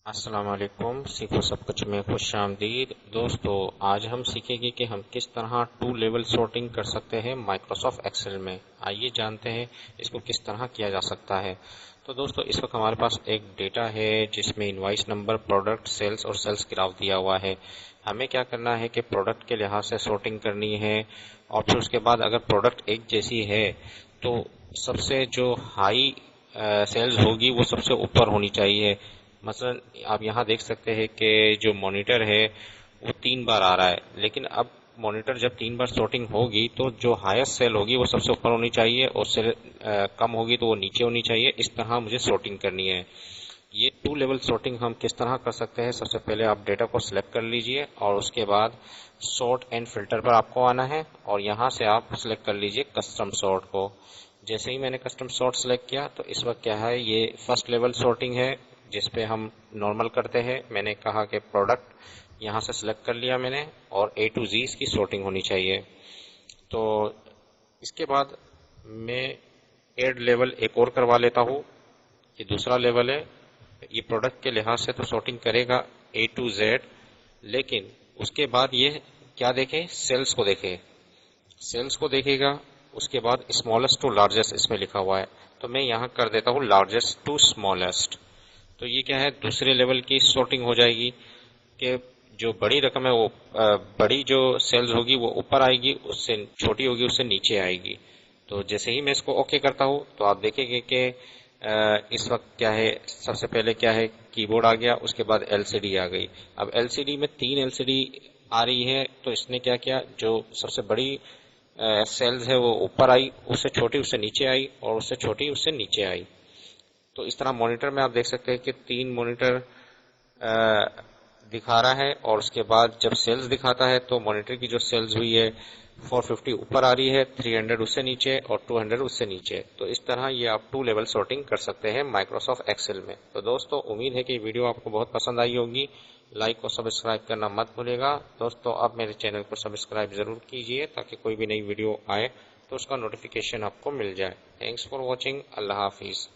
السلام علیکم، سیکھو سب کچھ میں خوش آمدید دوستو۔ آج ہم سیکھیں گے کہ ہم کس طرح ٹو لیول سارٹنگ کر سکتے ہیں مائکروسافٹ ایکسل میں۔ آئیے جانتے ہیں اس کو کس طرح کیا جا سکتا ہے۔ تو دوستو، اس وقت ہمارے پاس ایک ڈیٹا ہے جس میں انوائس نمبر، پروڈکٹ، سیلز اور سیلز گراف دیا ہوا ہے۔ ہمیں کیا کرنا ہے کہ پروڈکٹ کے لحاظ سے سارٹنگ کرنی ہے، اور پھر اس کے بعد اگر پروڈکٹ ایک جیسی ہے تو سب سے جو ہائی سیلز ہوگی وہ سب سے اوپر ہونی چاہیے۔ مثلا آپ یہاں دیکھ سکتے ہیں کہ جو مانیٹر ہے وہ 3 بار آ رہا ہے، لیکن اب مانیٹر جب 3 بار سارٹنگ ہوگی تو جو ہائیسٹ سیل ہوگی وہ سب سے اوپر ہونی چاہیے، اور سیل کم ہوگی تو وہ نیچے ہونی چاہیے۔ اس طرح مجھے سارٹنگ کرنی ہے۔ یہ ٹو لیول سارٹنگ ہم کس طرح کر سکتے ہیں؟ سب سے پہلے آپ ڈیٹا کو سلیکٹ کر لیجئے، اور اس کے بعد سارٹ اینڈ فلٹر پر آپ کو آنا ہے، اور یہاں سے آپ سلیکٹ کر لیجئے کسٹم سارٹ کو۔ جیسے ہی میں نے کسٹم سارٹ سلیکٹ کیا تو اس وقت کیا ہے، یہ فرسٹ لیول سارٹنگ ہے جس پہ ہم نارمل کرتے ہیں۔ میں نے کہا کہ پروڈکٹ یہاں سے سلیکٹ کر لیا میں نے، اور اے ٹو زی اس کی سارٹنگ ہونی چاہیے۔ تو اس کے بعد میں ایڈ لیول ایک اور کروا لیتا ہوں۔ یہ دوسرا لیول ہے، یہ پروڈکٹ کے لحاظ سے تو سارٹنگ کرے گا اے ٹو زیڈ، لیکن اس کے بعد یہ کیا دیکھیں، سیلز کو دیکھیں، سیلز کو دیکھے گا۔ اس کے بعد اسمالسٹ ٹو لارجسٹ اس میں لکھا ہوا ہے، تو میں یہاں کر دیتا ہوں لارجسٹ ٹو اسمالسٹ۔ تو یہ کیا ہے، دوسرے لیول کی سارٹنگ ہو جائے گی کہ جو بڑی رقم ہے وہ بڑی جو سیلز ہوگی وہ اوپر آئے گی، اس سے چھوٹی ہوگی اس سے نیچے آئے گی۔ تو جیسے ہی میں اس کو اوکے کرتا ہوں تو آپ دیکھیں گے کہ اس وقت کیا ہے، سب سے پہلے کیا ہے، کی بورڈ آ گیا، اس کے بعد ایل سی ڈی آ گئی۔ اب ایل سی ڈی میں 3 ایل سی ڈی آ رہی ہے، تو اس نے کیا کیا، جو سب سے بڑی سیلز ہے وہ اوپر آئی، اس سے چھوٹی اس سے نیچے آئی، اور اس سے چھوٹی اس سے نیچے آئی۔ تو اس طرح مانیٹر میں آپ دیکھ سکتے ہیں کہ 3 مانیٹر دکھا رہا ہے، اور اس کے بعد جب سیلز دکھاتا ہے تو مانیٹر کی جو سیلز ہوئی ہے 450 اوپر آ رہی ہے، 300 اس سے نیچے، اور 200 اس سے نیچے۔ تو اس طرح یہ آپ ٹو لیول سارٹنگ کر سکتے ہیں مائکروسافٹ ایکسل میں۔ تو دوستو، امید ہے کہ یہ ویڈیو آپ کو بہت پسند آئی ہوگی۔ لائک اور سبسکرائب کرنا مت بھولے گا دوستو۔ اب میرے چینل کو سبسکرائب ضرور کیجئے تاکہ کوئی بھی نئی ویڈیو آئے تو اس کا نوٹیفیکیشن آپ کو مل جائے۔ Thanks for watching. اللہ حافظ۔